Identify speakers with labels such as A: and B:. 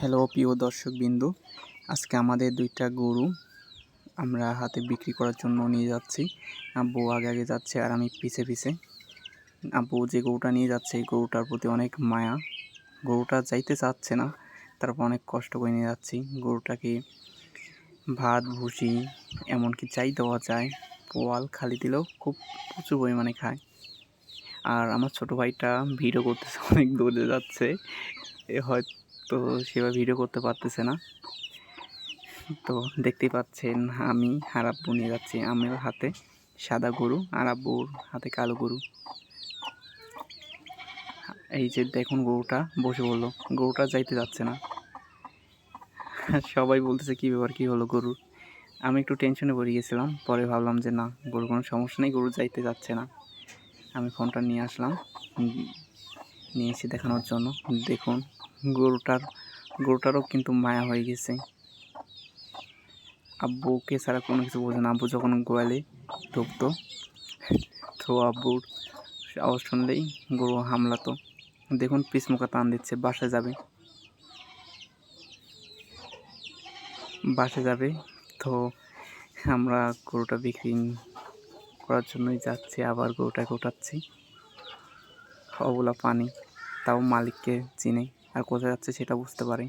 A: Hello প্রিয় দর্শকবৃন্দ, আজকে আমাদের দুইটা গরু আমরা হাতে বিক্রি করার জন্য নিয়ে যাচ্ছি। আব্বু আগে আগে যাচ্ছে আর আমি পিছে পিছে। আব্বু যে গরুটা নিয়ে যাচ্ছে এই গরুটার প্রতি অনেক মায়া। গরুটা যাইতে চাচ্ছে না, তারপর অনেক কষ্ট করে নিয়ে যাচ্ছি। গরুটাকে ভাত ভুসি এমনকি চাই দেওয়া যায়, পোয়াল খালি দিলেও খুব প্রচুর পরিমাণে খায়। আর আমার ছোটো ভাইটা ভিডিও করতেছে, অনেক দূরে যাচ্ছে, হয়তো সেভাবে ভিডিও করতে পারতেছে না। তো দেখতেই পাচ্ছেন আমি আর আব্বু নিয়ে যাচ্ছি। আমার হাতে সাদা গরু আর আব্বুর হাতে কালো গরু। এই যে দেখুন গরুটা বসে পড়লো, গরুটা যাইতে যাচ্ছে না। সবাই বলতেছে কী ব্যাপার, কী হলো গরুর। আমি একটু টেনশনে পড়ে গেছিলাম, পরে ভাবলাম যে না, গরুর কোনো সমস্যা নেই, গরু যাইতে যাচ্ছে না। আমি ফোনটা নিয়ে আসলাম, নিয়ে এসে দেখানোর জন্য। দেখুন গরুটারও কিন্তু মায়া হয়ে গেছে। আব্বুকে ছাড়া কোনো কিছু বোঝে না। আব্বু যখন গোয়ালে ঢুকতো তো আব্বুর আওয়াজ শুনলেই গরু হামলাতো। দেখুন পিছমুখা টান দিচ্ছে, বাসায় যাবে। তো আমরা গরুটা বিক্রি করার জন্যই যাচ্ছি, আবার গরুটাকে উঠাচ্ছি। অবলা পানি, তাও মালিককে চিনে আর কোথায় যাচ্ছে সেটা বুঝতে পারে।